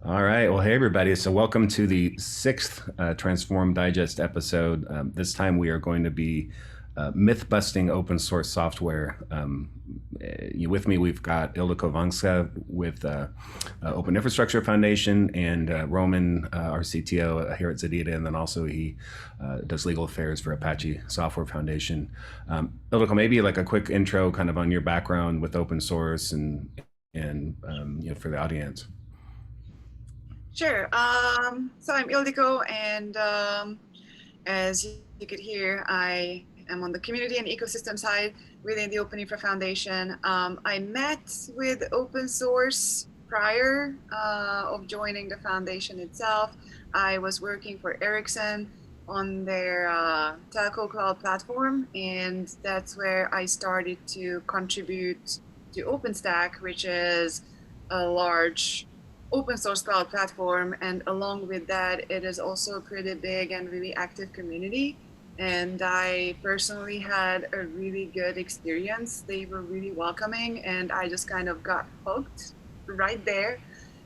All right. Well, hey, everybody. So, welcome to the sixth Transform Digest episode. This time, we are going to be myth busting open source software. With me, we've got Ildiko Vangsa with Open Infrastructure Foundation and Roman, our CTO here at Zadita, and then also he does legal affairs for Apache Software Foundation. Ildiko, maybe like a quick intro kind of on your background with open source and for the audience. Sure. So I'm Ildiko, and as you could hear, I am on the community and ecosystem side within the Open Infra Foundation. I met with open source prior of joining the foundation itself. I was working for Ericsson on their telco cloud platform, and that's where I started to contribute to OpenStack, which is a large open source cloud platform. And along with that, it is also a pretty big and really active community. And I personally had a really good experience. They were really welcoming, and I just kind of got hooked right there.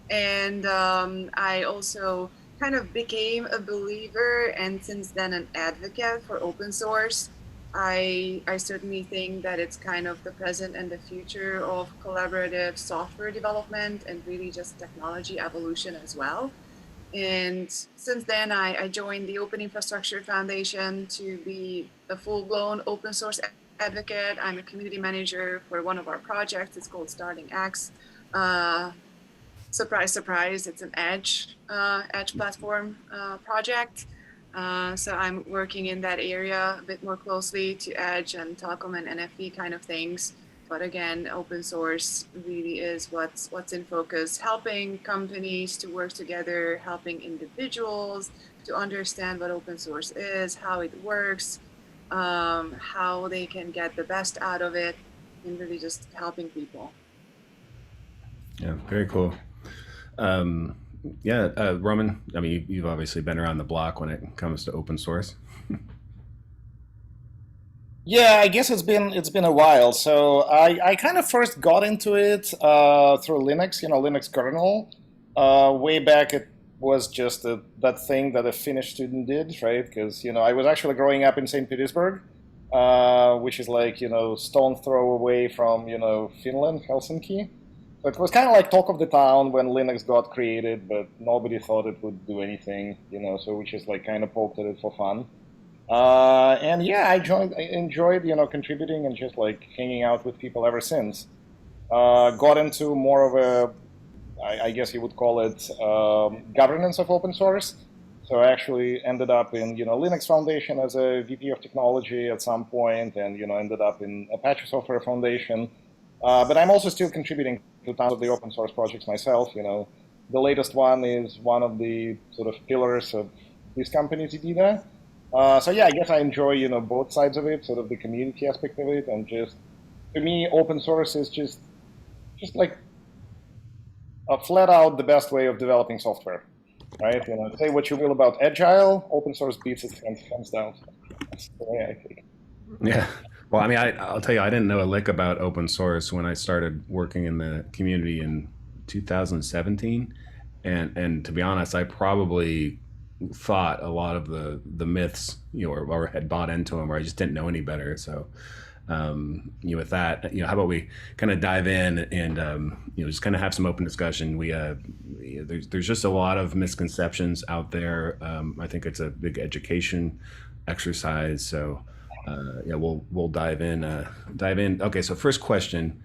And I also kind of became a believer, and since then an advocate for open source. I certainly think that it's kind of the present and the future of collaborative software development and really just technology evolution as well. And since then, I joined the Open Infrastructure Foundation to be a full-blown open source advocate. I'm a community manager for one of our projects. It's called Starting X. Surprise, surprise, it's an Edge platform project. So I'm working in that area a bit more closely to Edge and telecom and NFV kind of things. But again, open source really is what's in focus, helping companies to work together, helping individuals to understand what open source is, how it works, how they can get the best out of it, and really just helping people. Yeah, very cool. Um, yeah, Roman, I mean, you've obviously been around the block when it comes to open source. Yeah, I guess it's been a while. So I kind of first got into it through Linux, Linux kernel. Way back, it was just that thing that a Finnish student did, right? Because I was actually growing up in St. Petersburg, which is like stone throw away from Finland, Helsinki. So it was kind of like talk of the town when Linux got created, but nobody thought it would do anything, So we just like kind of poked at it for fun. And yeah, I enjoyed, contributing and just like hanging out with people ever since. Got into more of I guess you would call it governance of open source. So I actually ended up in, Linux Foundation as a VP of technology at some point, and ended up in Apache Software Foundation. But I'm also still contributing to tons of the open source projects myself. The latest one is one of the sort of pillars of this company, Zadita. So yeah, I guess I enjoy both sides of it, sort of the community aspect of it, and just to me, open source is just like flat out the best way of developing software, right? Say what you will about agile, open source beats it hands down. That's the way I think. Yeah. Well, I mean, I'll tell you, I didn't know a lick about open source when I started working in the community in 2017, and to be honest, I probably thought a lot of the myths, or had bought into them, or I just didn't know any better. So, with that, how about we kind of dive in and just kind of have some open discussion. There's just a lot of misconceptions out there. I think it's a big education exercise. So, yeah, we'll dive in. Dive in. Okay, so first question.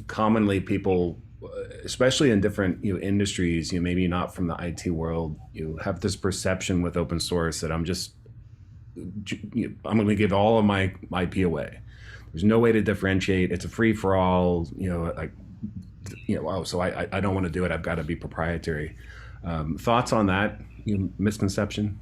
Commonly, people, especially in different industries, maybe not from the IT world, you have this perception with open source that I'm going to give all of my IP away. There's no way to differentiate. It's a free for all. Like, oh, so I don't want to do it. I've got to be proprietary. Thoughts on that misconception?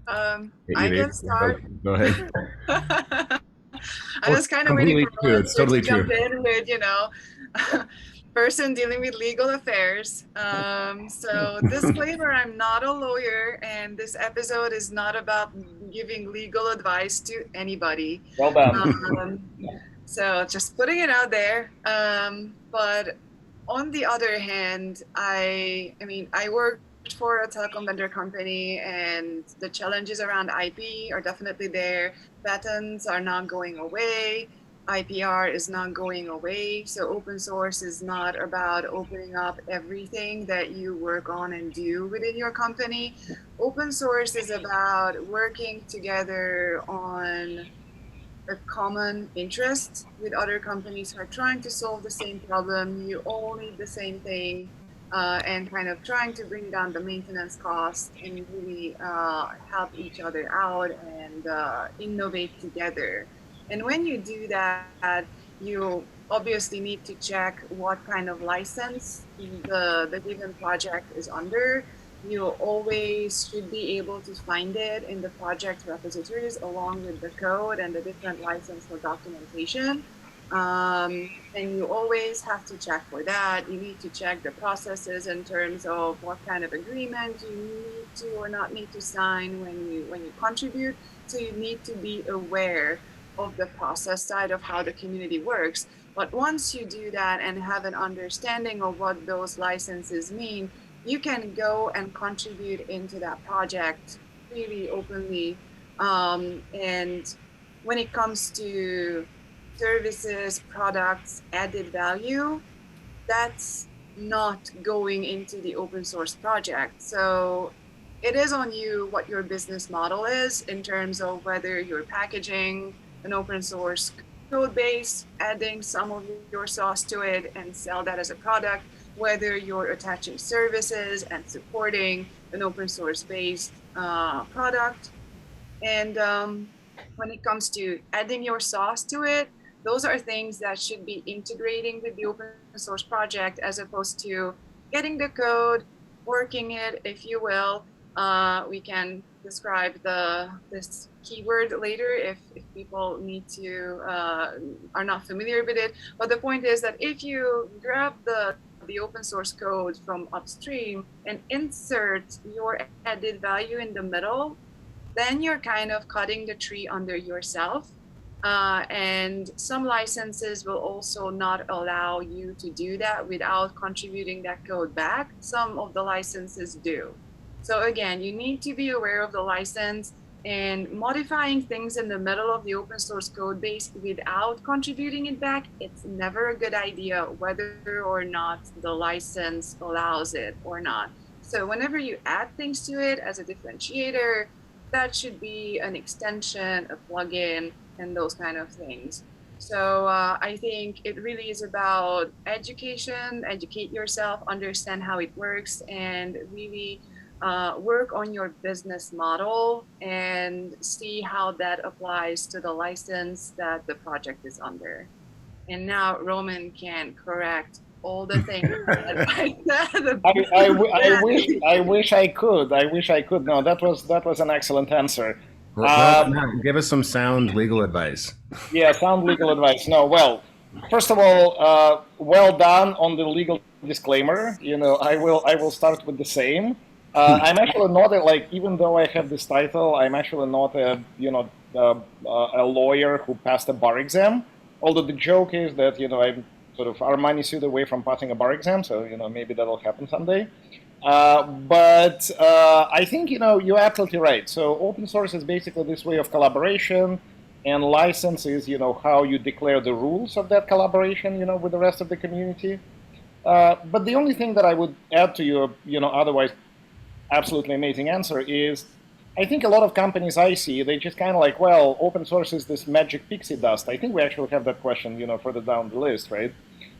I can start. Go ahead. I was kind of waiting Completely for true. Roland It's to totally jump true. in with, person dealing with legal affairs. So disclaimer, I'm not a lawyer, and this episode is not about giving legal advice to anybody. Well done. Um, So just putting it out there. But on the other hand, I worked for a telecom vendor company, and the challenges around IP are definitely there. Patents are not going away. IPR is not going away. So open source is not about opening up everything that you work on and do within your company. Open source is about working together on a common interest with other companies who are trying to solve the same problem. You all need the same thing, and kind of trying to bring down the maintenance cost and really help each other out and innovate together. And when you do that, you obviously need to check what kind of license the given project is under. You always should be able to find it in the project repositories along with the code and the different license for documentation. And you always have to check for that. You need to check the processes in terms of what kind of agreement you need to or not need to sign when you contribute. So you need to be aware of the process side of how the community works. But once you do that and have an understanding of what those licenses mean, you can go and contribute into that project really openly. And when it comes to services, products, added value, that's not going into the open source project. So it is on you what your business model is in terms of whether you're packaging an open source code base, adding some of your sauce to it and sell that as a product, whether you're attaching services and supporting an open source based product. And when it comes to adding your sauce to it, those are things that should be integrating with the open source project as opposed to getting the code, working it, if you will. We can describe this keyword later if people need to are not familiar with it. But the point is that if you grab the open source code from upstream and insert your added value in the middle, then you're kind of cutting the tree under yourself. And some licenses will also not allow you to do that without contributing that code back. Some of the licenses do. So again, you need to be aware of the license, and modifying things in the middle of the open source code base without contributing it back, it's never a good idea, whether or not the license allows it or not. So whenever you add things to it as a differentiator, that should be an extension, a plugin, and those kind of things. So I think it really is about education, educate yourself, understand how it works, and really work on your business model and see how that applies to the license that the project is under. And now Roman can correct all the things that I said. I wish I could. I wish I could. No, that was an excellent answer. Well, give us some sound legal advice. Yeah, sound legal advice. No, well, first of all, well done on the legal disclaimer. I will start with the same. I'm actually not even though I have this title, I'm actually not a lawyer who passed a bar exam. Although the joke is that I'm sort of Armani suit away from passing a bar exam, so maybe that'll happen someday. But I think you're absolutely right. So open source is basically this way of collaboration, and license is how you declare the rules of that collaboration with the rest of the community. But the only thing that I would add to your otherwise absolutely amazing answer is, I think a lot of companies I see, they just kind of like, well, open source is this magic pixie dust. I think we actually have that question further down the list, right?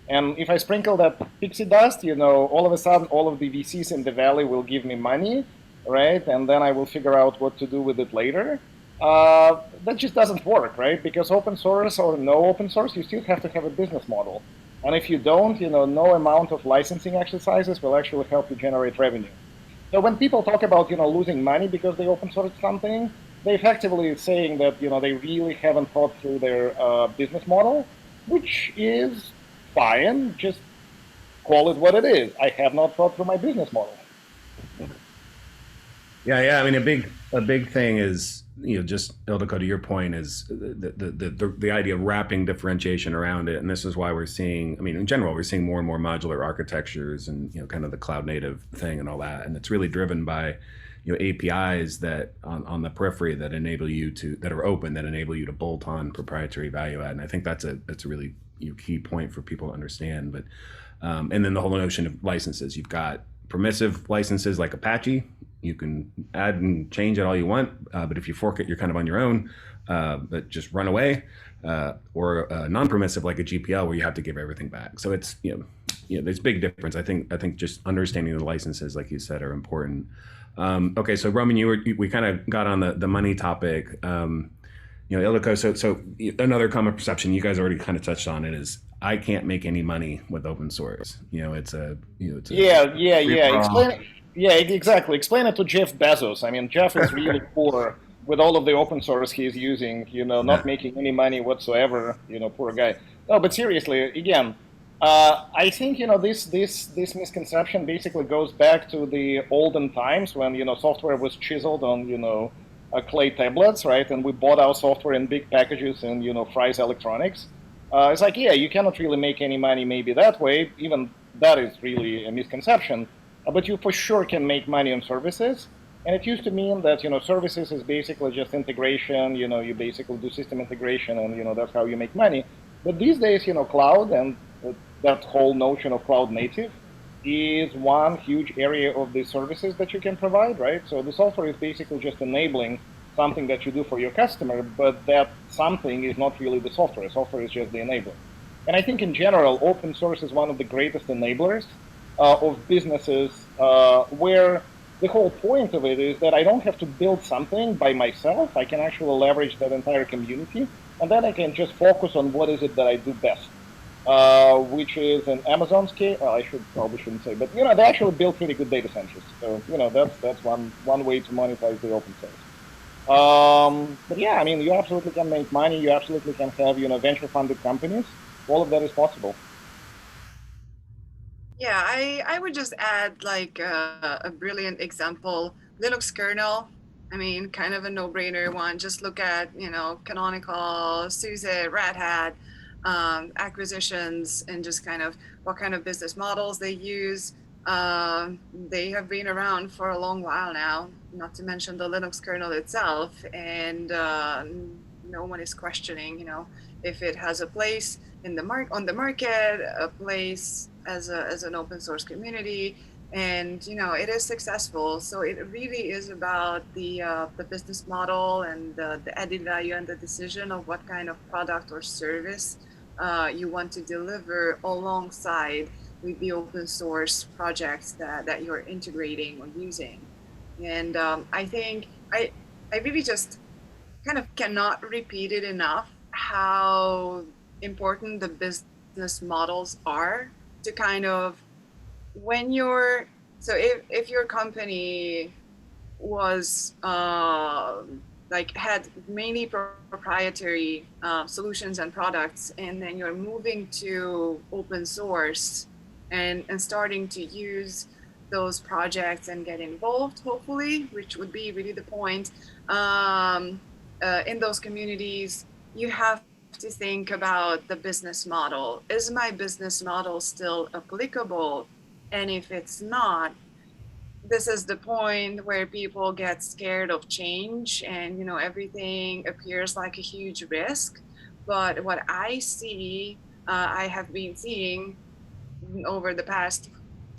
And if I sprinkle that pixie dust, all of a sudden, all of the VCs in the valley will give me money, right? And then I will figure out what to do with it later. That just doesn't work, right? Because open source or no open source, you still have to have a business model. And if you don't, no amount of licensing exercises will actually help you generate revenue. So when people talk about losing money because they open source something, they're effectively saying that they really haven't thought through their business model, which is fine. Just call it what it is. I have not thought through my business model. Yeah. I mean, a big thing is just Ildiko, to your point, is the idea of wrapping differentiation around it, and this is why we're seeing. I mean, in general, we're seeing more and more modular architectures, and kind of the cloud native thing and all that, and it's really driven by APIs that on the periphery that enable you to that are open that enable you to bolt on proprietary value add, and I think that's a really key point for people to understand. But and then the whole notion of licenses, you've got permissive licenses like Apache. You can add and change it all you want, but if you fork it, you're kind of on your own. But just run away, or non-permissive like a GPL, where you have to give everything back. So it's there's a big difference. I think just understanding the licenses, like you said, are important. Okay, so Roman, we kind of got on the money topic. Ildiko, so another common perception, you guys already kind of touched on it, is I can't make any money with open source. It's a Explain it. Yeah, exactly. Explain it to Jeff Bezos. I mean, Jeff is really poor with all of the open source he's using. Not making any money whatsoever. Poor guy. No, but seriously, again, I think this misconception basically goes back to the olden times when software was chiseled on clay tablets, right? And we bought our software in big packages and Fry's Electronics. It's like, yeah, you cannot really make any money maybe that way. Even that is really a misconception. But you for sure can make money on services. And it used to mean that services is basically just integration. You basically do system integration, and that's how you make money. But these days, cloud and that whole notion of cloud native is one huge area of the services that you can provide, right? So the software is basically just enabling something that you do for your customer, but that something is not really the software. Software is just the enabler. And I think in general, open source is one of the greatest enablers of businesses, where the whole point of it is that I don't have to build something by myself. I can actually leverage that entire community, and then I can just focus on what is it that I do best, which is in Amazon's case. I probably shouldn't say, but they actually build pretty good data centers. So that's one way to monetize the open source. But yeah, I mean, you absolutely can make money. You absolutely can have venture funded companies. All of that is possible. Yeah, I would just add like a brilliant example, Linux kernel. I mean, kind of a no-brainer one. Just look at Canonical, SUSE, Red Hat acquisitions, and just kind of what kind of business models they use. They have been around for a long while now. Not to mention the Linux kernel itself, and no one is questioning, if it has a place on the market, a place as an open source community, and it is successful. So it really is about the business model and the added value and the decision of what kind of product or service you want to deliver alongside with the open source projects that you're integrating or using. And I think I really just kind of cannot repeat it enough how important the business models are to kind of if your company was had mainly proprietary solutions and products, and then you're moving to open source and starting to use those projects and get involved, hopefully, which would be really the point, in those communities, you have to think about the business model. Is my business model still applicable? And if it's not, this is the point where people get scared of change, and everything appears like a huge risk. But what I see, I have been seeing over the past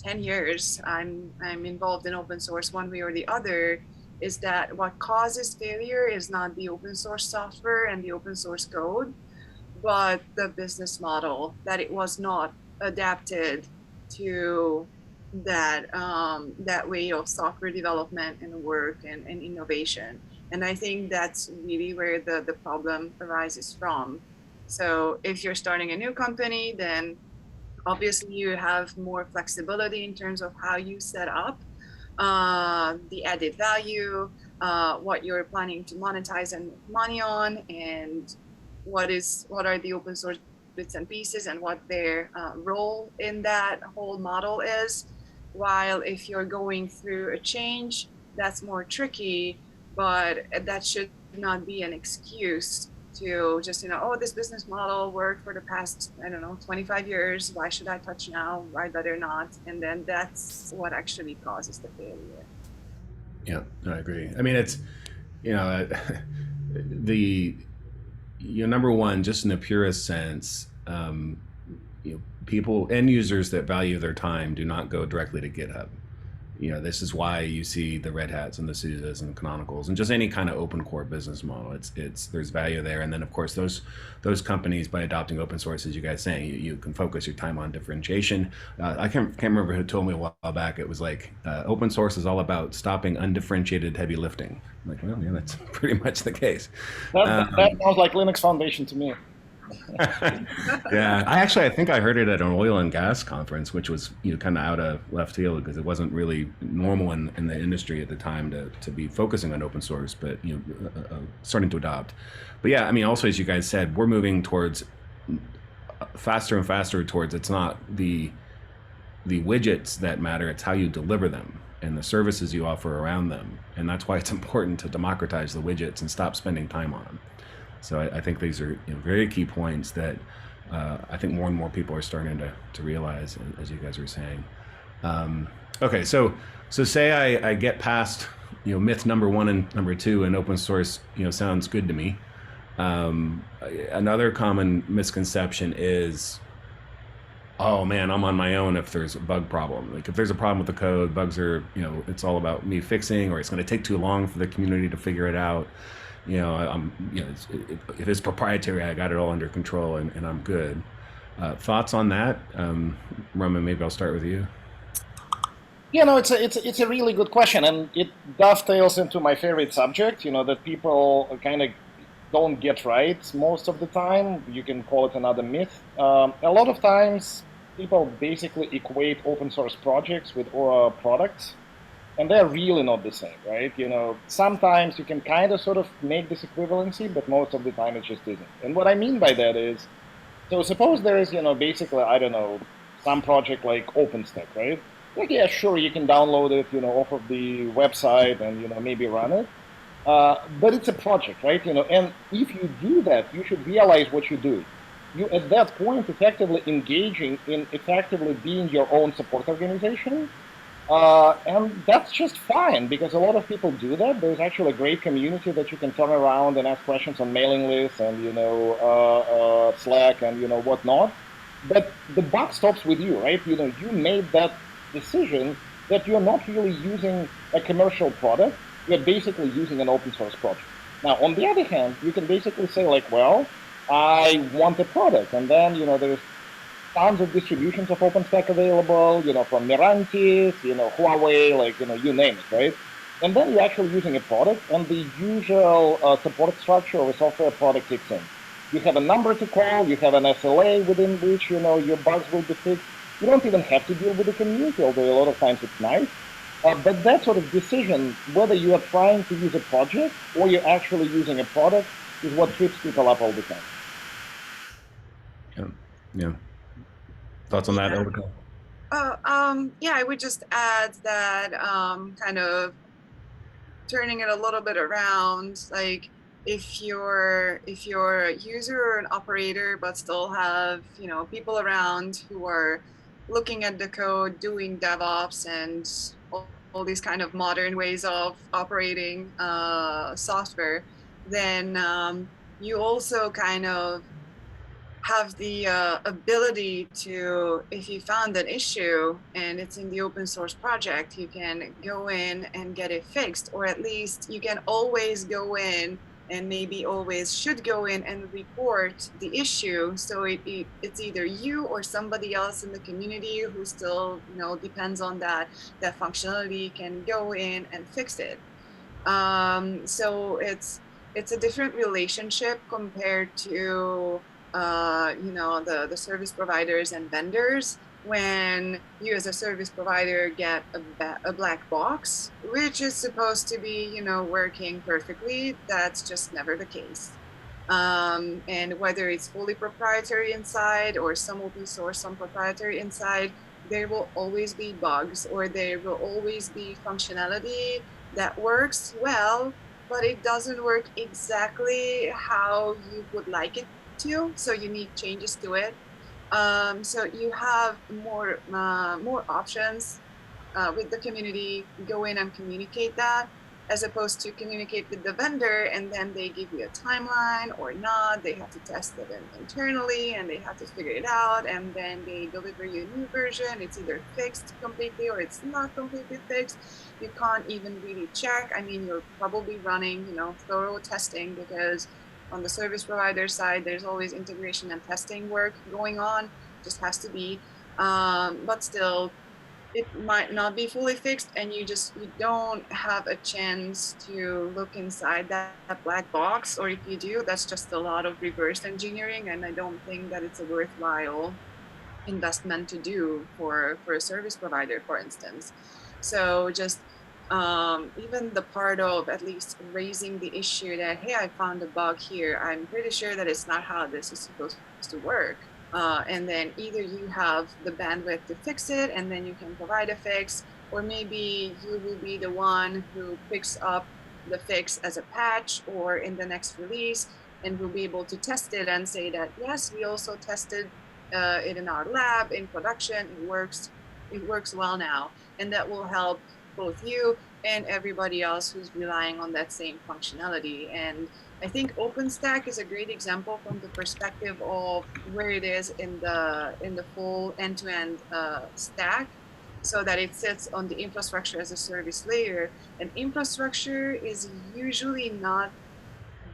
10 years, I'm involved in open source one way or the other, is that what causes failure is not the open source software and the open source code, but the business model, that it was not adapted to that way of software development and work and innovation. And I think that's really where the problem arises from. So if you're starting a new company, then obviously you have more flexibility in terms of how you set up the added value, what you're planning to monetize and make money on, and what are the open source bits and pieces and what their role in that whole model is. While if you're going through a change, that's more tricky, but that should not be an excuse to just, oh, this business model worked for the past, I don't know, 25 years. Why should I touch now? I'd rather not. And then that's what actually causes the failure. Yeah, I agree. I mean, it's, you know, the, number one, just in the purest sense, people, end users that value their time do not go directly to GitHub. This is why you see the Red Hats and the SUSEs and Canonicals and just any kind of open core business model. It's there's value there, and then of course those companies, by adopting open source, as you guys saying, you can focus your time on differentiation. I can't remember who told me a while back. It was like open source is all about stopping undifferentiated heavy lifting. I'm like, well, yeah, that's pretty much the case. That sounds like Linux Foundation to me. Yeah, I think I heard it at an oil and gas conference, which was kind of out of left field because it wasn't really normal in the industry at the time to be focusing on open source, but starting to adopt. But yeah, I mean, also as you guys said, we're moving towards faster and faster towards, it's not the widgets that matter, it's how you deliver them and the services you offer around them, and that's why it's important to democratize the widgets and stop spending time on them. So I think these are very key points that I think more and more people are starting to realize, as you guys were saying. Okay, so say I get past myth number one and number two, and open source sounds good to me. Another common misconception is, oh man, I'm on my own if there's a bug problem. Like if there's a problem with the code, bugs are it's all about me fixing, or it's going to take too long for the community to figure it out. If it's proprietary, I got it all under control and I'm good. Thoughts on that? Roman, maybe I'll start with you. It's a really good question, and it dovetails into my favorite subject, that people kind of don't get right most of the time. You can call it another myth. A lot of times, people basically equate open source projects with products. And they're really not the same, right? Sometimes you can kind of sort of make this equivalency, but most of the time it just isn't. And what I mean by that is, so suppose there is, basically, I don't know, some project like OpenStack, right? Like, yeah, sure, you can download it, off of the website and, maybe run it. But it's a project, right? And if you do that, you should realize what you do. You, at that point, effectively engaging in effectively being your own support organization. And that's just fine, because a lot of people do that. There's actually a great community that you can turn around and ask questions on mailing lists and, Slack and, whatnot. But the buck stops with you, right? You made that decision that you're not really using a commercial product. You're basically using an open source project. Now, on the other hand, you can basically say like, well, I want a product. And then, there's tons of distributions of OpenStack available, from Mirantis, Huawei, like, you name it, right? And then you're actually using a product, and the usual support structure of a software product kicks in. You have a number to call, you have an SLA within which, your bugs will be fixed. You don't even have to deal with the community, although a lot of times it's nice. But that sort of decision, whether you are trying to use a project or you're actually using a product, is what trips people up all the time. Yeah. Thoughts on that, Ildiko? Yeah, I would just add that kind of turning it a little bit around, like if you're a user or an operator, but still have people around who are looking at the code, doing DevOps and all these kind of modern ways of operating software, then you also kind of have the ability to, if you found an issue and it's in the open source project, you can go in and get it fixed, or at least you can always go in and maybe always should go in and report the issue. So it's either you or somebody else in the community who still depends on that functionality can go in and fix it. So it's a different relationship compared to the service providers and vendors. When you as a service provider get a black box, which is supposed to be, working perfectly, that's just never the case. And whether it's fully proprietary inside or some open source, some proprietary inside, there will always be bugs, or there will always be functionality that works well, but it doesn't work exactly how you would like it to. So you need changes to it. So you have more options with the community. Go in and communicate that, as opposed to communicate with the vendor and then they give you a timeline or not. They have to test it internally and they have to figure it out, and then they deliver you a new version. It's either fixed completely or it's not completely fixed. You can't even really check. I mean, you're probably running, thorough testing, because on the service provider side, there's always integration and testing work going on. Just has to be. But still, it might not be fully fixed, and you don't have a chance to look inside that black box, or if you do, that's just a lot of reverse engineering, and I don't think that it's a worthwhile investment to do for a service provider, for instance. So just even the part of at least raising the issue that, hey, I found a bug here, I'm pretty sure that it's not how this is supposed to work. And then either you have the bandwidth to fix it and then you can provide a fix, or maybe you will be the one who picks up the fix as a patch or in the next release, and will be able to test it and say that, yes, we also tested it in our lab, in production, it works well now. And that will help both you and everybody else who's relying on that same functionality. And I think OpenStack is a great example from the perspective of where it is in the full end-to-end stack, so that it sits on the infrastructure as a service layer. And infrastructure is usually not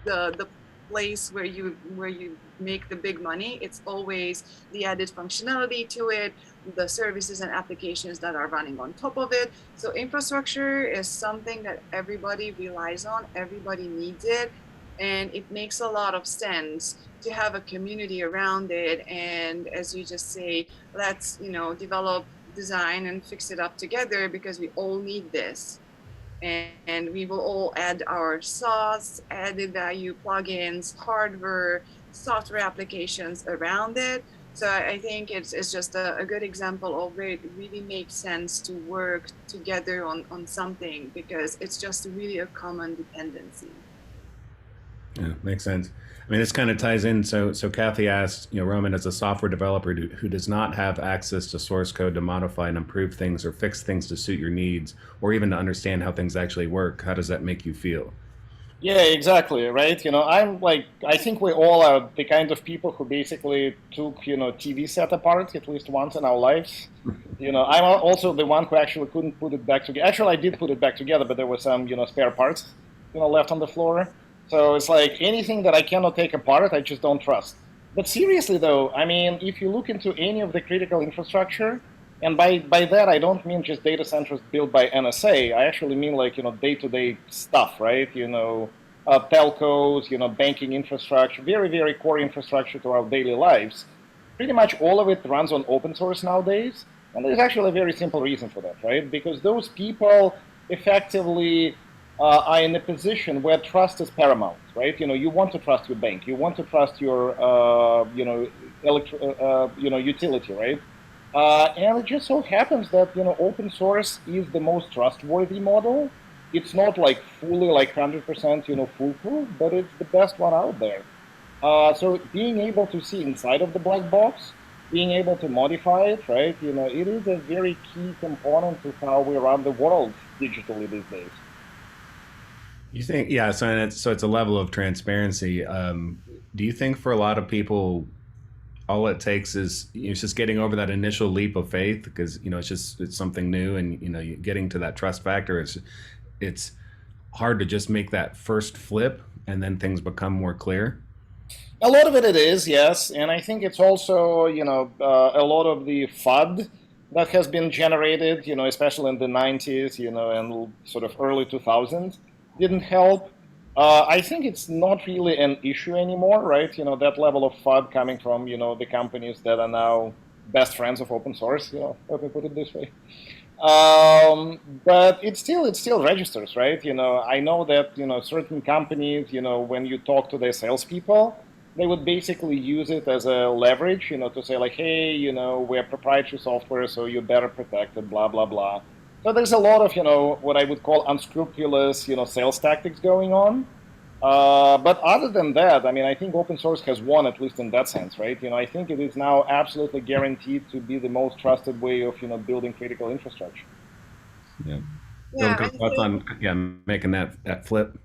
the place where you make the big money. It's always the added functionality to it, the services and applications that are running on top of it. So infrastructure is something that everybody relies on, everybody needs it, and it makes a lot of sense to have a community around it. And as you just say, let's develop, design, and fix it up together, because we all need this. And we will all add our sauce, added value plugins, hardware, software applications around it. So I think it's just a good example of where it really makes sense to work together on something, because it's just really a common dependency. Yeah, makes sense. I mean, this kind of ties in. So Kathy asked, Roman, as a software developer who does not have access to source code to modify and improve things or fix things to suit your needs, or even to understand how things actually work, how does that make you feel? Yeah, exactly, right? I'm like, I think we all are the kind of people who basically took, TV set apart at least once in our lives. I'm also the one who actually couldn't put it back together. Actually, I did put it back together, but there were some, spare parts, left on the floor. So it's like anything that I cannot take apart, I just don't trust. But seriously, though, I mean, if you look into any of the critical infrastructure, and by that I don't mean just data centers built by NSA. I actually mean like day-to-day stuff, right? Telcos, banking infrastructure, very very core infrastructure to our daily lives. Pretty much all of it runs on open source nowadays, and there's actually a very simple reason for that, right? Because those people effectively are in a position where trust is paramount, right? You want to trust your bank, you want to trust your utility, right? And it just so happens that open source is the most trustworthy model. It's not like fully like 100% foolproof, but it's the best one out there. So being able to see inside of the black box, being able to modify it, right? It is a very key component to how we run the world digitally these days. You think, yeah. So it's a level of transparency. Do you think for a lot of people, all it takes is it's just getting over that initial leap of faith, because it's something new, and getting to that trust factor, it's hard to just make that first flip, and then things become more clear. A lot of it is, yes, and I think it's also a lot of the FUD that has been generated, especially in the 90s, and sort of early 2000s, didn't help. I think it's not really an issue anymore, right? That level of FUD coming from the companies that are now best friends of open source, let me put it this way. But it still registers, right? I know that certain companies, when you talk to their salespeople, they would basically use it as a leverage, to say like, hey, we're proprietary software, so you better protect it, blah blah blah. So there's a lot of, what I would call unscrupulous, sales tactics going on. But other than that, I mean, I think open source has won, at least in that sense, right? I think it is now absolutely guaranteed to be the most trusted way of, building critical infrastructure. Yeah. Yeah, I Ildiko, thoughts think on making that flip?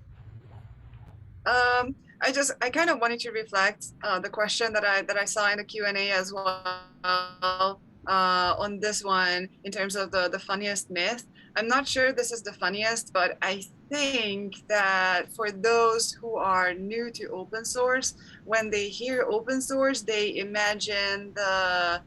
I kind of wanted to reflect the question that I saw in the Q&A as well on this one in terms of the funniest myth. I'm not sure this is the funniest, but I think that for those who are new to open source, when they hear open source, they imagine uh,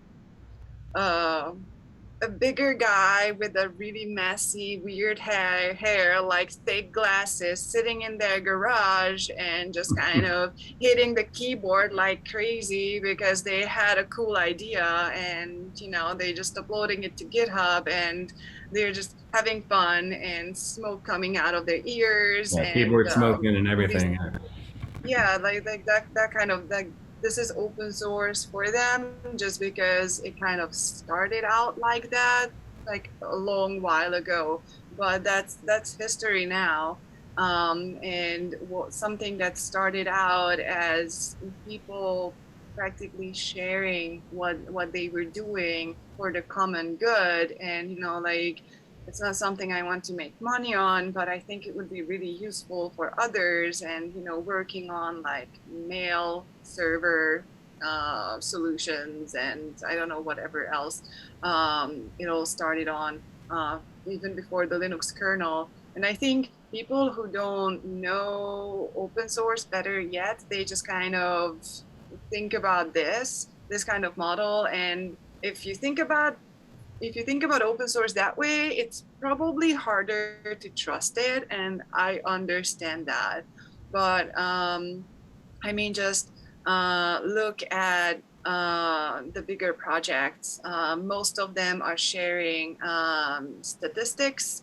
a bigger guy with a really messy, weird hair, like fake glasses, sitting in their garage and just kind of hitting the keyboard like crazy because they had a cool idea and they just uploading it to GitHub and they're just having fun and smoke coming out of their ears Yeah, and keyboard smoking and all these everything. yeah like that kind of like this is open source for them just because it kind of started out like that like a long while ago, but that's history now. And something that started out as people practically sharing what they were doing for the common good, and like it's not something I want to make money on, but I think it would be really useful for others. And working on like mail server solutions, and I don't know whatever else. It all started on even before the Linux kernel. And I think people who don't know open source better yet, they just kind of think about this kind of model. And if you think about open source that way, it's probably harder to trust it, and I understand that. But I mean, just look at the bigger projects. Most of them are sharing statistics,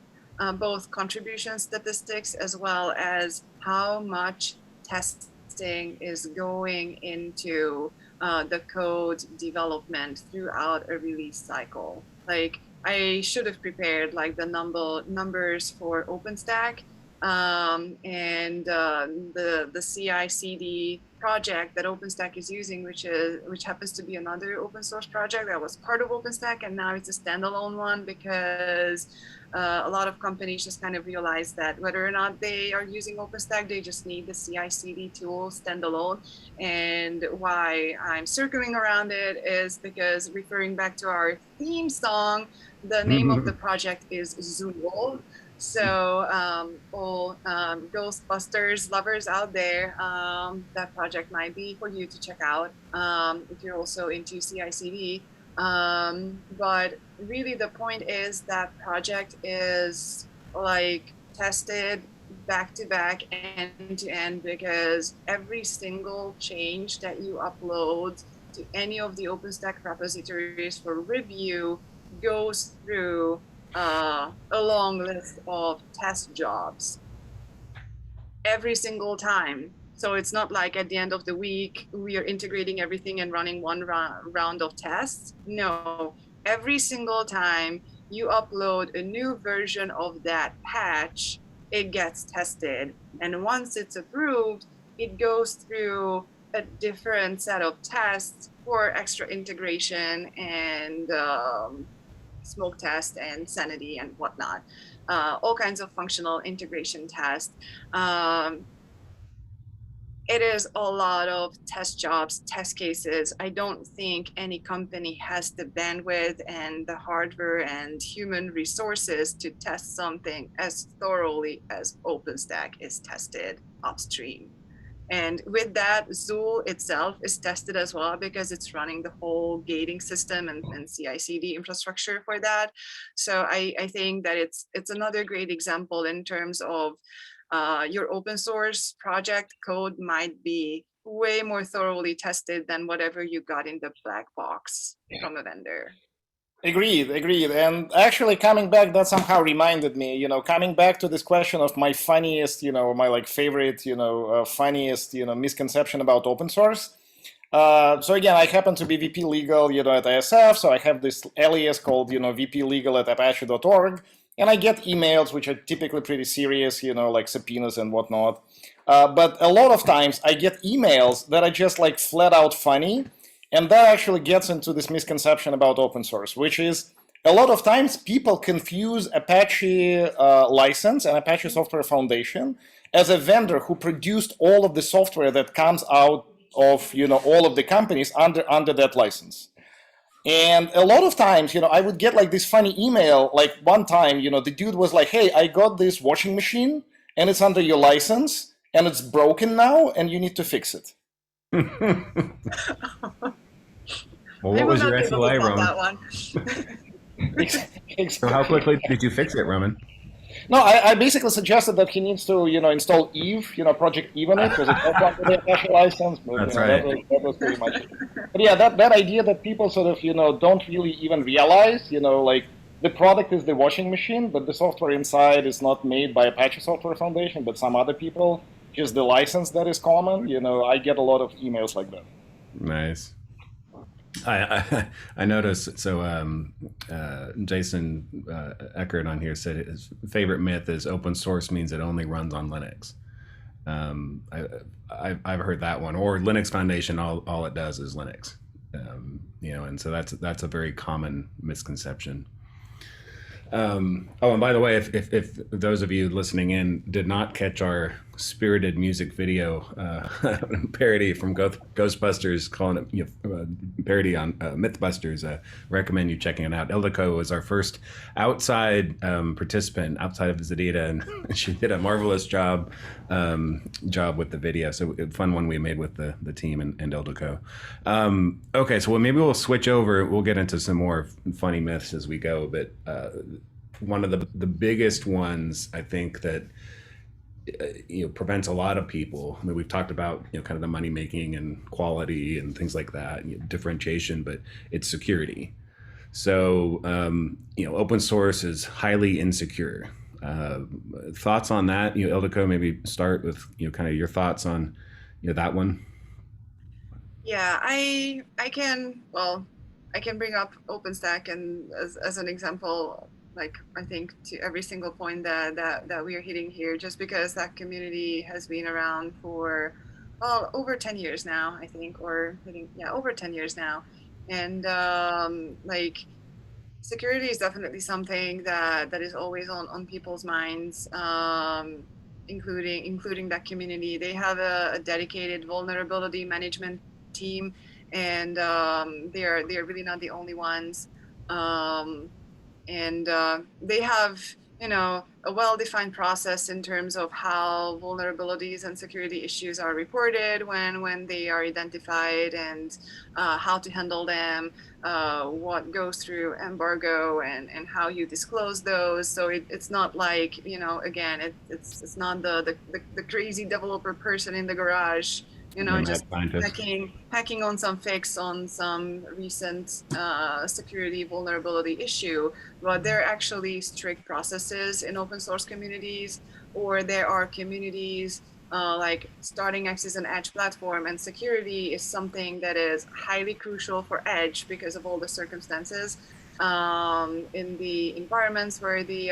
both contribution statistics as well as how much testing is going into the code development throughout a release cycle. Like I should have prepared like the numbers for OpenStack and the CI/CD project that OpenStack is using, which happens to be another open source project that was part of OpenStack, and now it's a standalone one because a lot of companies just kind of realize that whether or not they are using OpenStack, they just need the CI/CD tool standalone. And why I'm circling around it is because, referring back to our theme song, the name of the project is Zool. So all Ghostbusters lovers out there, that project might be for you to check out if you're also into CI/CD. But really the point is that project is like tested back to back, end to end, because every single change that you upload to any of the OpenStack repositories for review goes through a long list of test jobs every single time. So it's not like at the end of the week we are integrating everything and running one round of tests. No, every single time you upload a new version of that patch, it gets tested. And once it's approved, it goes through a different set of tests for extra integration and smoke test and sanity and whatnot, all kinds of functional integration tests. It is a lot of test jobs, test cases. I don't think any company has the bandwidth and the hardware and human resources to test something as thoroughly as OpenStack is tested upstream. And with that, Zool itself is tested as well because it's running the whole gating system and CI/CD infrastructure for that. So I think that it's another great example in terms of your open source project code might be way more thoroughly tested than whatever you got in the black box from a vendor. Agreed, agreed. And actually, coming back, that somehow reminded me, coming back to this question of my funniest, my like favorite, funniest, misconception about open source. So again, I happen to be VP legal, at ISF. So I have this alias called, VP legal at apache.org. and I get emails which are typically pretty serious, like subpoenas and whatnot. But a lot of times I get emails that are just like flat out funny, and that actually gets into this misconception about open source, which is a lot of times people confuse Apache license and Apache Software Foundation as a vendor who produced all of the software that comes out of all of the companies under that license. And a lot of times, I would get like this funny email. Like one time, the dude was like, "Hey, I got this washing machine and it's under your license and it's broken now and you need to fix it." Well, I what will was not your be able to SLA, solve Roman? that one. So how quickly did you fix it, Roman? No, I basically suggested that he needs to, install Eve, Project Eve on it, because it's not under the Apache license. But That's that right. was pretty much it. But yeah, that idea that people sort of, don't really even realize, like the product is the washing machine, but the software inside is not made by Apache Software Foundation, but some other people. Just the license that is common. I get a lot of emails like that. Nice. I noticed. So Jason Eckert on here said his favorite myth is open source means it only runs on Linux. Um, I, I've heard that one. Or Linux Foundation, all it does is Linux. And so that's a very common misconception. Oh, and by the way, if those of you listening in did not catch our spirited music video parody from Ghostbusters, calling it parody on Mythbusters, recommend you checking it out. Ildiko was our first outside participant outside of Zadita, and she did a marvelous job with the video. So fun one we made with the team and Ildiko. Okay, so maybe we'll switch over. We'll get into some more funny myths as we go, but one of the biggest ones I think that prevents a lot of people. I mean, we've talked about kind of the money making and quality and things like that, differentiation, but it's security. So open source is highly insecure. Thoughts on that? Ildiko, maybe start with kind of your thoughts on that one. Yeah, I can bring up OpenStack and as an example, like I think to every single point that we are hitting here, just because that community has been around for over 10 years now, I think, or I think over 10 years now, and like security is definitely something that is always on people's minds, including that community. They have a dedicated vulnerability management team, and they're really not the only ones. And they have a well-defined process in terms of how vulnerabilities and security issues are reported when they are identified, and how to handle them, what goes through embargo, and how you disclose those. So it's not like again, it's not the crazy developer person in the garage just hacking on some fix on some recent security vulnerability issue. But there are actually strict processes in open source communities, or there are communities like starting X is an Edge platform, and security is something that is highly crucial for Edge because of all the circumstances in the environments where the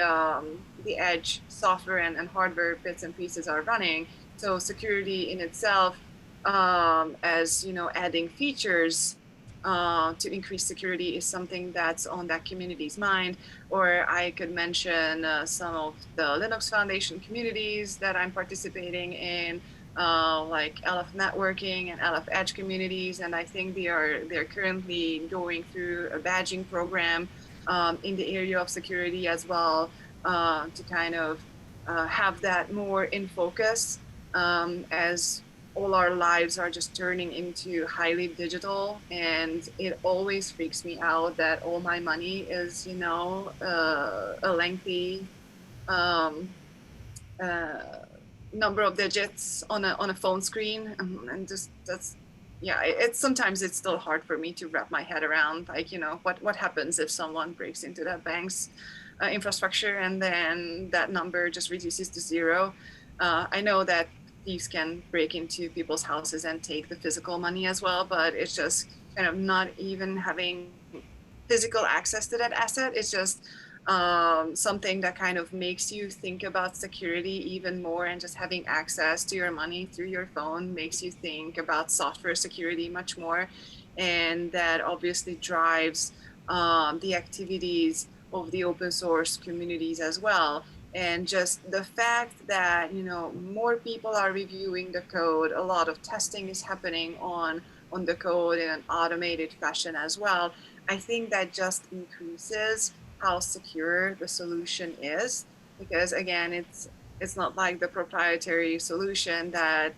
Edge software and hardware bits and pieces are running. So security in itself, as adding features to increase security, is something that's on that community's mind. Or I could mention some of the Linux Foundation communities that I'm participating in, like LF networking and LF Edge communities, and I think they're currently going through a badging program in the area of security as well, to kind of have that more in focus, as all our lives are just turning into highly digital, and it always freaks me out that all my money is a lengthy number of digits on a phone screen, and just it's sometimes it's still hard for me to wrap my head around, like what happens if someone breaks into that bank's infrastructure and then that number just reduces to zero. I know that thieves can break into people's houses and take the physical money as well, but it's just kind of not even having physical access to that asset. It's just something that kind of makes you think about security even more, and just having access to your money through your phone makes you think about software security much more. And that obviously drives the activities of the open source communities as well. And just the fact that, you know, more people are reviewing the code, a lot of testing is happening on the code in an automated fashion as well. I think that just increases how secure the solution is, because again, it's not like the proprietary solution that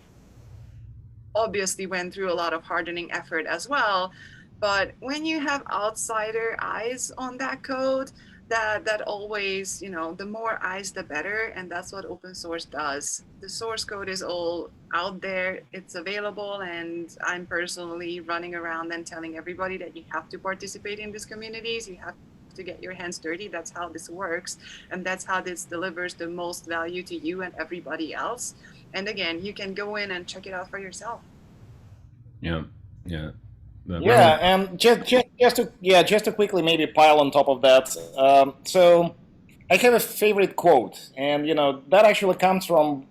obviously went through a lot of hardening effort as well. But when you have outsider eyes on that code, that always, you know, the more eyes the better. And that's what open source does. The source code is all out there, it's available, and I'm personally running around and telling everybody that you have to participate in these communities, you have to get your hands dirty. That's how this works, and that's how this delivers the most value to you and everybody else. And again, you can go in and check it out for yourself. Yeah, yeah. Yeah, Remember, and just to quickly maybe pile on top of that. So I have a favorite quote, and that actually comes from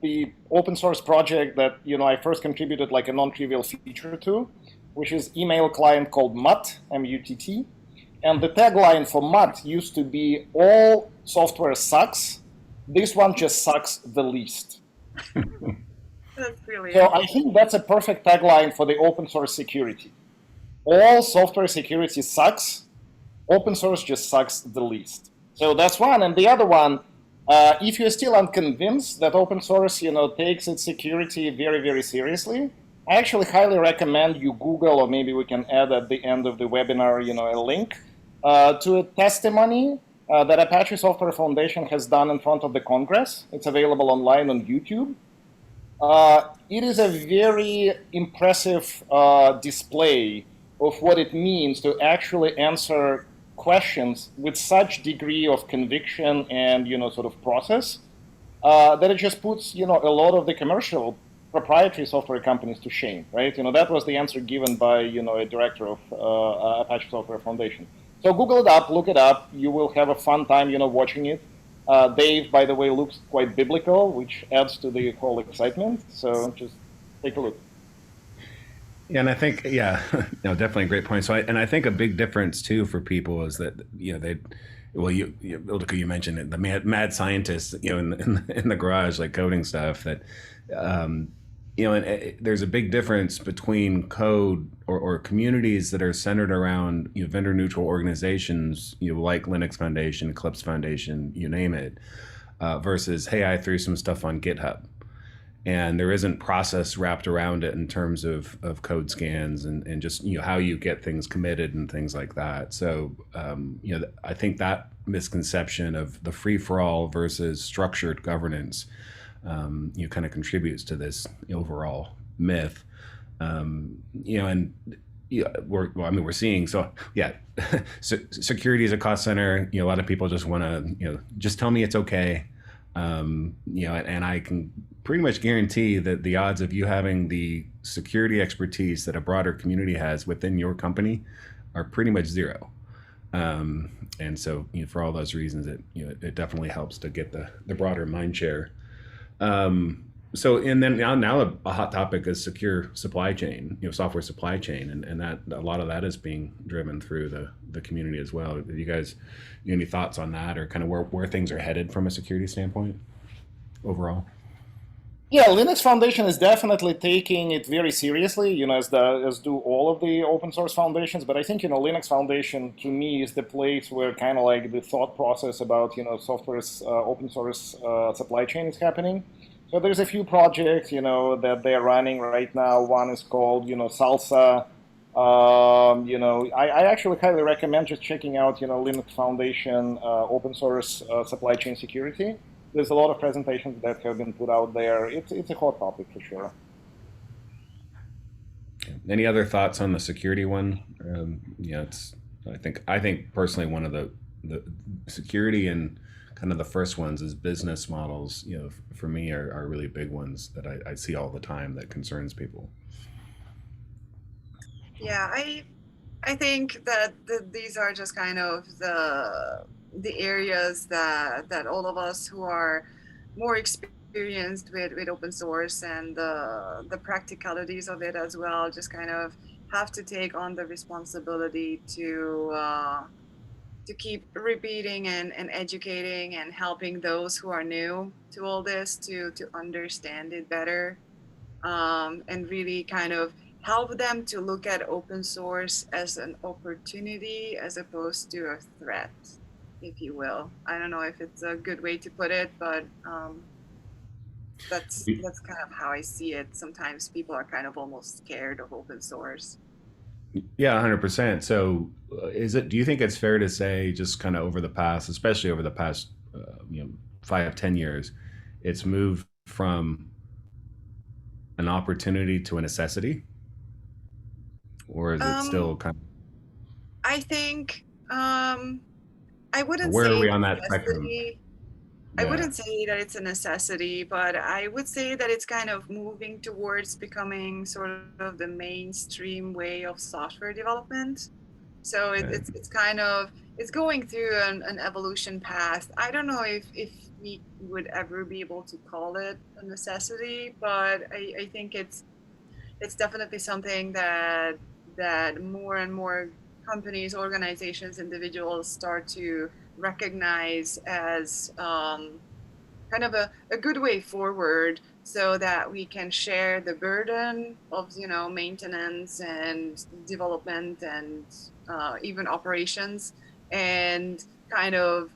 the open source project that I first contributed like a non-trivial feature to, which is email client called Mutt, M-U-T-T, and the tagline for Mutt used to be "All software sucks. This one just sucks the least." That's So brilliant. I think that's a perfect tagline for the open source security. All software security sucks. Open source just sucks the least. So that's one. And the other one, if you're still unconvinced that open source, takes its security very, very seriously, I actually highly recommend you Google, or maybe we can add at the end of the webinar, a link to a testimony that Apache Software Foundation has done in front of the Congress. It's available online on YouTube. It is a very impressive display of what it means to actually answer questions with such degree of conviction and sort of process that it just puts a lot of the commercial proprietary software companies to shame, right? That was the answer given by a director of Apache Software Foundation. So Google it up, look it up. You will have a fun time watching it. Dave, by the way, looks quite biblical, which adds to the whole excitement. So just take a look. yeah, and I think, yeah, no, definitely a great point. So, and I think a big difference too for people is that they, well, Ildiko, you mentioned it, the mad scientists, in the garage, like coding stuff. That, and there's a big difference between code or communities that are centered around vendor neutral organizations, like Linux Foundation, Eclipse Foundation, you name it, versus hey, I threw some stuff on GitHub and there isn't process wrapped around it in terms of code scans and just how you get things committed and things like that. So I think that misconception of the free for all versus structured governance kind of contributes to this overall myth. And we're seeing, so yeah, security is a cost center. A lot of people just want to just tell me it's okay. And I can pretty much guarantee that the odds of you having the security expertise that a broader community has within your company are pretty much zero. And so, for all those reasons, it definitely helps to get the broader mind share. So, and then now a hot topic is secure supply chain, software supply chain, and that a lot of that is being driven through the community as well. Have you guys, any thoughts on that, or kind of where things are headed from a security standpoint overall? Yeah, Linux Foundation is definitely taking it very seriously, as do all of the open source foundations. But I think, Linux Foundation to me is the place where kind of like the thought process about, software's open source supply chain is happening. So there's a few projects, that they're running right now. One is called, Salsa. I actually highly recommend just checking out, Linux Foundation open source supply chain security. There's a lot of presentations that have been put out there. It's a hot topic for sure. Any other thoughts on the security one? It's I think personally one of the security and kind of the first ones is business models. For me are really big ones that I see all the time that concerns people. Yeah, I think that these are just kind of the areas that all of us who are more experienced with open source and the practicalities of it as well just kind of have to take on the responsibility to keep repeating and educating and helping those who are new to all this to understand it better, and really kind of help them to look at open source as an opportunity as opposed to a threat, if you will. I don't know if it's a good way to put it, but that's kind of how I see it. Sometimes people are kind of almost scared of open source. Yeah, 100%. So, is it? Do you think it's fair to say, just kind of over the past, especially over the past, 5, 10 years, it's moved from an opportunity to a necessity, or is it Um, still kind I think I of, wouldn't where are say we on that spectrum? necessity. I Yeah. wouldn't say that it's a necessity, but I would say that it's kind of moving towards becoming sort of the mainstream way of software development. So Okay. it's kind of it's going through an evolution path. I don't know if we would ever be able to call it a necessity, but I think it's definitely something that more and more companies, organizations, individuals start to recognize as kind of a good way forward so that we can share the burden of maintenance and development and even operations, and kind of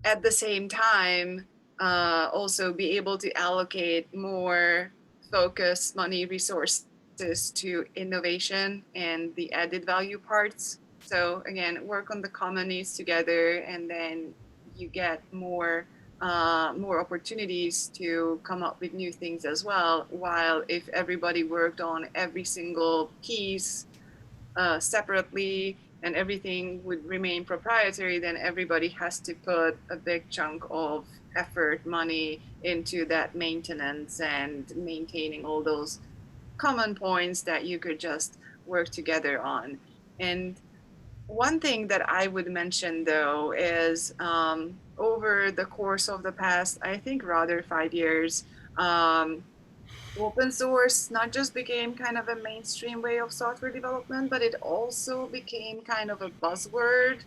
at the same time also be able to allocate more focus, money, resources to innovation and the added value parts. So again, work on the common needs together, and then you get more opportunities to come up with new things as well. While if everybody worked on every single piece separately and everything would remain proprietary, then everybody has to put a big chunk of effort, money into that maintenance and maintaining all those common points that you could just work together on. And one thing that I would mention though is over the course of the past, I think rather 5 years, um, open source not just became kind of a mainstream way of software development, but it also became kind of a buzzword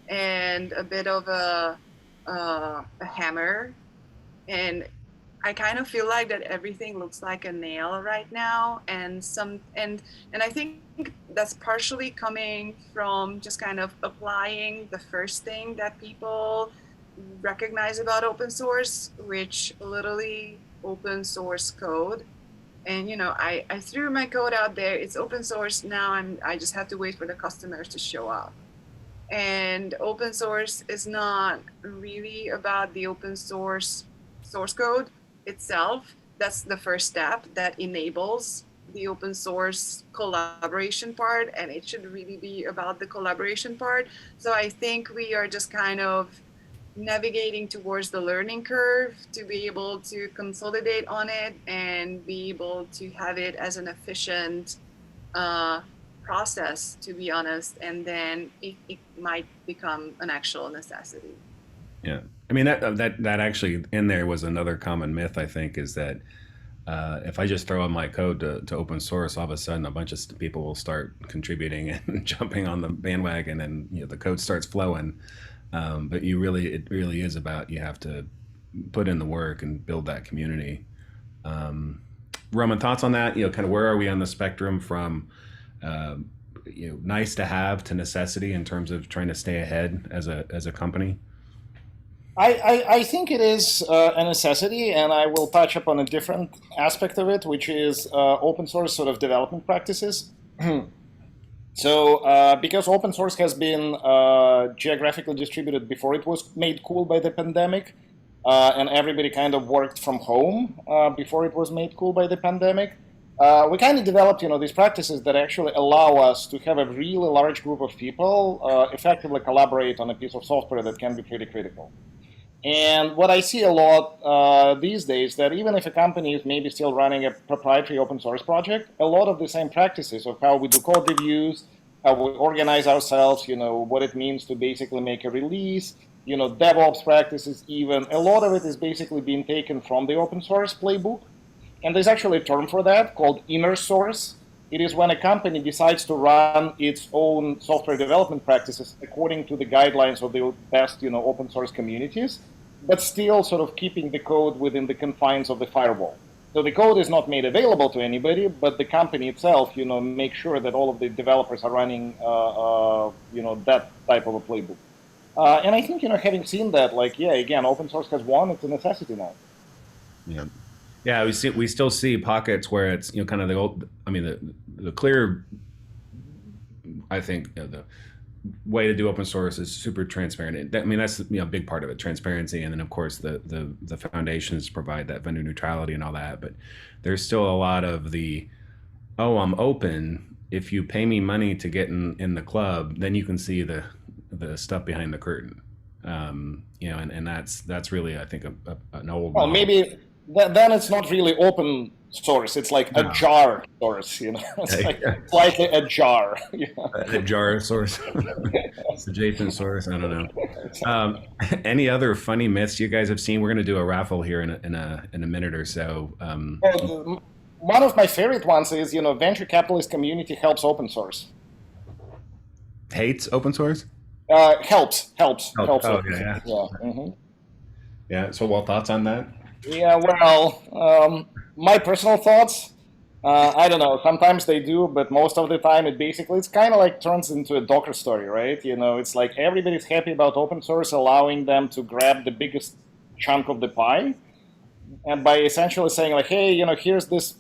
and a bit of a hammer. And I kind of feel like that everything looks like a nail right now, and I think that's partially coming from just kind of applying the first thing that people recognize about open source, which literally open source code. And I threw my code out there. It's open source now. I just have to wait for the customers to show up. And open source is not really about the open source code itself. That's the first step that enables the open source collaboration part, and it should really be about the collaboration part. So I think we are just kind of navigating towards the learning curve to be able to consolidate on it and be able to have it as an efficient uh, process, to be honest, and then it might become an actual necessity. Yeah. I mean, that actually in there was another common myth, I think, is that if I just throw in my code to open source, all of a sudden a bunch of people will start contributing and jumping on the bandwagon, and the code starts flowing. But it really is about, you have to put in the work and build that community. Roman, thoughts on that? Kind of where are we on the spectrum from nice to have to necessity in terms of trying to stay ahead as a company? I think it is a necessity, and I will touch upon a different aspect of it, which is open source sort of development practices. So, because open source has been geographically distributed before it was made cool by the pandemic, and everybody kind of worked from home before it was made cool by the pandemic, we kind of developed, these practices that actually allow us to have a really large group of people effectively collaborate on a piece of software that can be pretty critical. And what I see a lot these days, that even if a company is maybe still running a proprietary open source project, a lot of the same practices of how we do code reviews, how we organize ourselves, what it means to basically make a release, DevOps practices even. A lot of it is basically being taken from the open source playbook. And there's actually a term for that called inner source. It is when a company decides to run its own software development practices according to the guidelines of the best, open source communities, but still sort of keeping the code within the confines of the firewall. So the code is not made available to anybody, but the company itself, make sure that all of the developers are running, that type of a playbook. And I think, having seen that, like, yeah, again, open source has won. It's a necessity now. Yeah. Yeah, we still see pockets where it's kind of the old. I mean, the clear. I think the way to do open source is super transparent. I mean, that's a big part of it, transparency, and then of course the foundations provide that vendor neutrality and all that. But there's still a lot of the, oh, I'm open. If you pay me money to get in the club, then you can see the stuff behind the curtain. And that's really, I think, an old Well, model. maybe then it's not really open source. It's like a jar source, It's like a jar. A jar source, adjacent source. I don't know. Any other funny myths you guys have seen? We're going to do a raffle here in a minute or so. One of my favorite ones is venture capitalist community helps open source. Hates open source? Helps. Oh, open yeah. source. Yeah. Mm-hmm. Yeah. So, well, thoughts on that? Yeah, well, my personal thoughts, I don't know. Sometimes they do, but most of the time it's kind of like turns into a Docker story, right? It's like everybody's happy about open source, allowing them to grab the biggest chunk of the pie. And by essentially saying like, hey, here's this,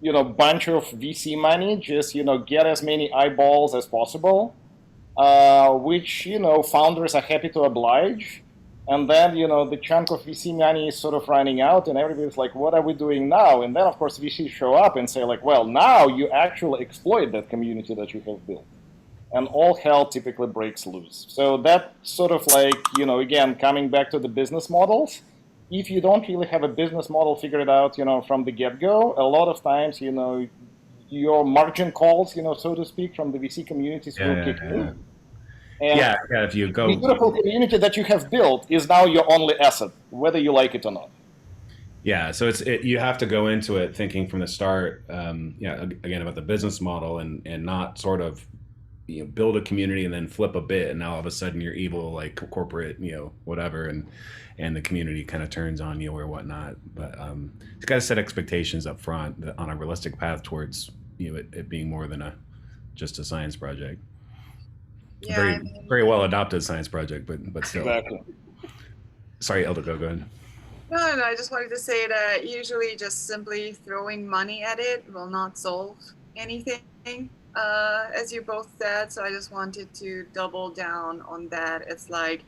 bunch of VC money, just, get as many eyeballs as possible, which, founders are happy to oblige. And then, the chunk of VC money is sort of running out, and everybody's like, what are we doing now? And then, of course, VCs show up and say, like, well, now you actually exploit that community that you have built. And all hell typically breaks loose. So that sort of like, again, coming back to the business models, if you don't really have a business model figured out, from the get-go, a lot of times, your margin calls, so to speak, from the VC communities will kick in. And yeah, if you go, the beautiful community that you have built is now your only asset, whether you like it or not. Yeah, so you have to go into it thinking from the start, again, about the business model and not sort of build a community and then flip a bit, and now all of a sudden you're evil, like corporate, whatever, and the community kind of turns on you or whatnot. But you got to set expectations up front on a realistic path towards it being more than just a science project. Yeah, Very I mean, very well adopted science project, but still. Exactly. Sorry, Elder, go ahead. no, I just wanted to say that usually just simply throwing money at it will not solve anything, as you both said. So I just wanted to double down on that. It's like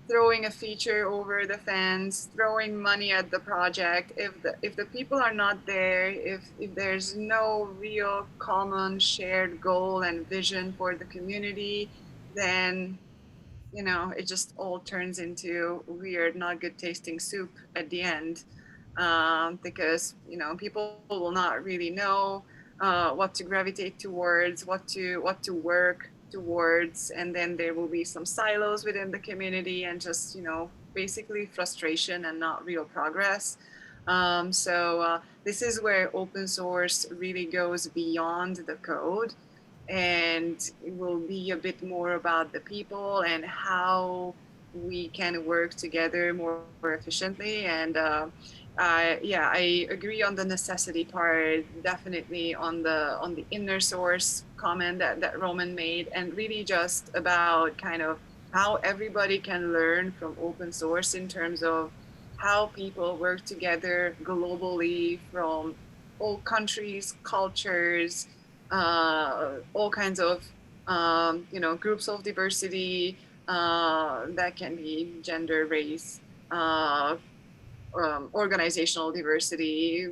throwing a feature over the fence, throwing money at the project. If the people are not there, if there's no real common shared goal and vision for the community, then it just all turns into weird, not good tasting soup at the end, because people will not really know what to gravitate towards, what to work towards, and then there will be some silos within the community and just basically frustration and not real progress. So this is where open source really goes beyond the code and it will be a bit more about the people and how we can work together more efficiently. And I agree on the necessity part, definitely on the inner source comment that Roman made, and really just about kind of how everybody can learn from open source in terms of how people work together globally from all countries, cultures, all kinds of groups of diversity, that can be gender, race, organizational diversity,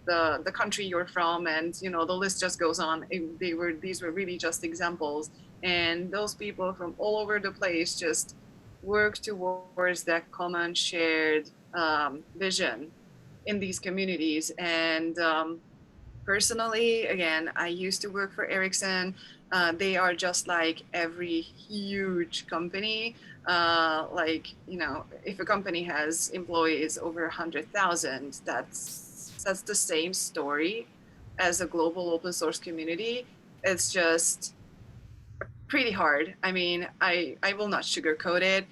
the country you're from, and the list just goes on. These were really just examples, and those people from all over the place just work towards that common shared vision in these communities. And Personally, again, I used to work for Ericsson. They are just like every huge company. Like, you know, if a company has employees over 100,000, that's the same story as a global open source community. It's just pretty hard. I mean, I will not sugarcoat it.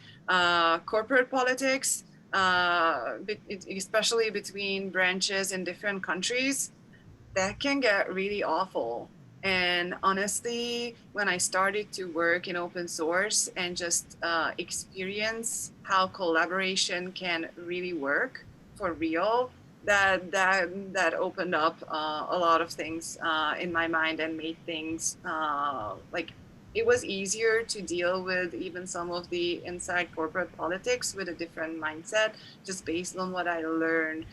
Corporate politics, especially between branches in different countries, that can get really awful. And honestly, when I started to work in open source and just experience how collaboration can really work for real, that opened up a lot of things in my mind and made things like it was easier to deal with even some of the inside corporate politics with a different mindset, just based on what I learned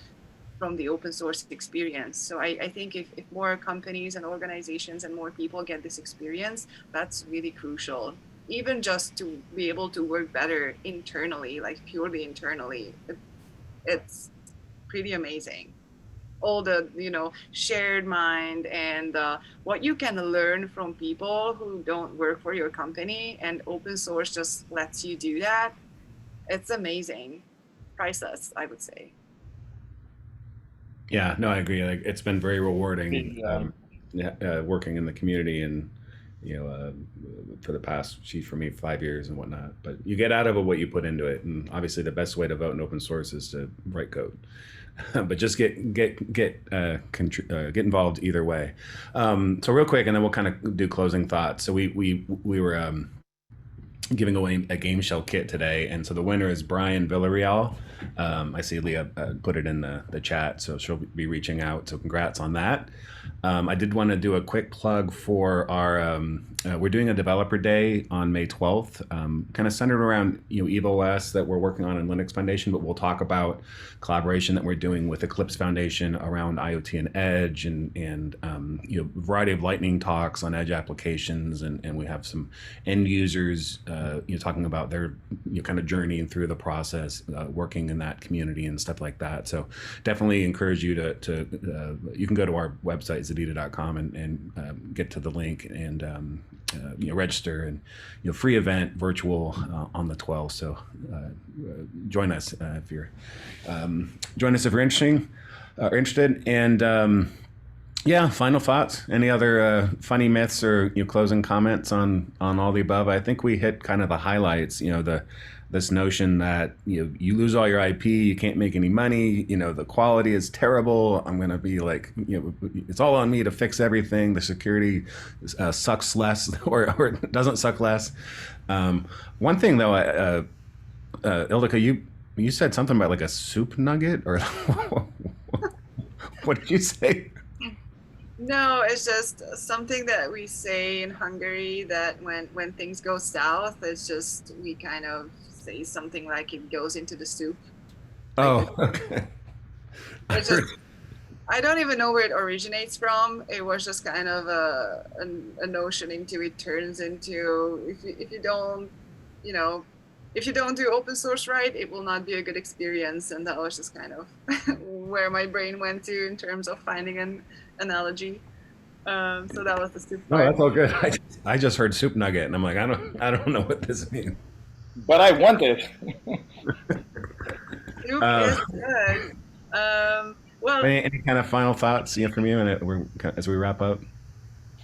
from the open source experience. So I think if more companies and organizations and more people get this experience, that's really crucial. Even just to be able to work better internally, like purely internally, it's pretty amazing. All the, you know, shared mind and what you can learn from people who don't work for your company, and open source just lets you do that. It's amazing. Priceless, I would say. Yeah, no, I agree. Like it's been very rewarding, Yeah. yeah, working in the community and you know for the past, geez, for me 5 years and whatnot. But you get out of it what you put into it, and obviously the best way to vote in open source is to write code. But just get involved either way. So real quick, and then we'll kind of do closing thoughts. So we were giving away a game shell kit today, and so the winner is Brian Villarreal. I see Leah put it in the chat, so she'll be reaching out. So congrats on that. I did want to do a quick plug for our. We're doing a developer day on May 12th, kind of centered around EVOS that we're working on in Linux Foundation, but we'll talk about collaboration that we're doing with Eclipse Foundation around IoT and Edge, and a variety of lightning talks on Edge applications, and we have some end users talking about their kind of journey through the process, working in that community and stuff like that. So definitely encourage you to you can go to our website zadita.com and get to the link and register, and free event virtual on the 12th. So join us if you're interested. And yeah, final thoughts. Any other funny myths or closing comments on all the above? I think we hit kind of the highlights. This notion that you lose all your IP, you can't make any money. The quality is terrible. I'm gonna be like, it's all on me to fix everything. The security sucks less, or doesn't suck less. One thing though, Ildiko, you said something about like a soup nugget, or what did you say? No, it's just something that we say in Hungary, that when things go south, it's just we kind of say something like it goes into the soup. Like Oh, okay. it's just I don't even know where it originates from. It was just kind of a notion into it turns into if you don't, you know, if you don't do open source right, it will not be a good experience. And that was just kind of where my brain went to in terms of finding an analogy. So that was the soup No, part. that's all good. I just heard soup nugget, and I'm like, I don't know what this means. But I want it. Soup Uh, is good. Well, any kind of final thoughts, from you, and as we wrap up?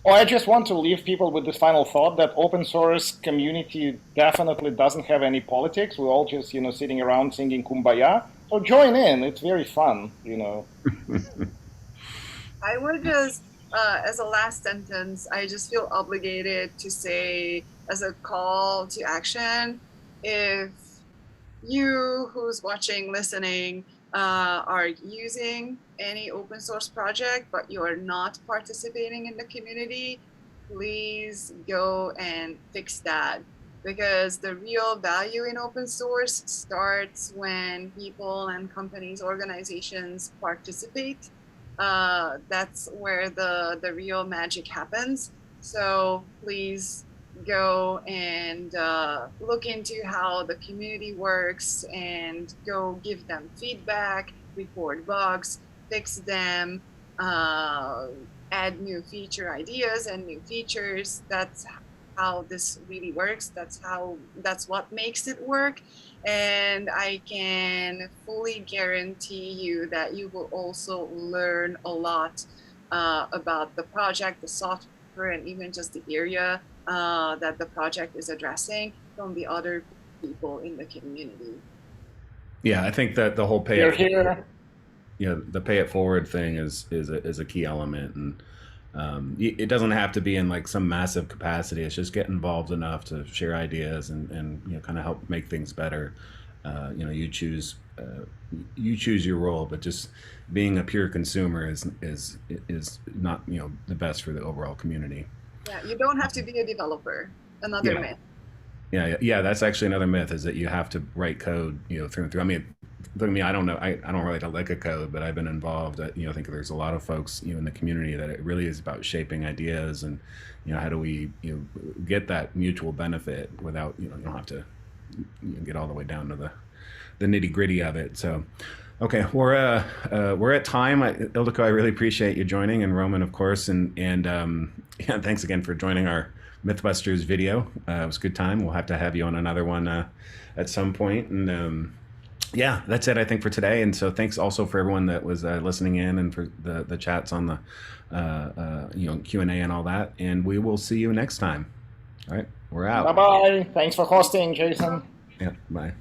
Oh, I just want to leave people with this final thought that open source community definitely doesn't have any politics. We're all just, sitting around singing Kumbaya. So join in. It's very fun. I would just, as a last sentence, I just feel obligated to say, as a call to action, if you who's watching, listening, are using any open source project, but you are not participating in the community, please go and fix that. Because the real value in open source starts when people and companies, organizations participate. That's where the real magic happens. So please go and look into how the community works and go give them feedback, report bugs, fix them, add new feature ideas and new features. That's how this really works. That's what makes it work. And I can fully guarantee you that you will also learn a lot about the project, the software, and even just the area that the project is addressing from the other people in the community. Yeah, I think that the whole pay You're it forward, here. the pay it forward thing is a key element, and it doesn't have to be in like some massive capacity. It's just get involved enough to share ideas and kind of help make things better. You choose your role, but just being a pure consumer is not the best for the overall community. Yeah, you don't have to be a developer. Another Yeah. myth. Yeah. That's actually another myth, is that you have to write code, through and through. I mean, look at me. I don't know. I don't really like a code, but I've been involved. I think there's a lot of folks, in the community, that it really is about shaping ideas, and how do we, get that mutual benefit without, you don't have to get all the way down to the nitty gritty of it. So, okay, we're at time. Ildiko, I really appreciate you joining, and Roman, of course, and yeah, thanks again for joining our Mythbusters video. It was a good time. We'll have to have you on another one at some point. And yeah, that's it, I think, for today. And so thanks also for everyone that was listening in, and for the chats on the Q&A and all that. And we will see you next time. All right, we're out. Bye bye. Thanks for hosting, Jason. Yeah, bye.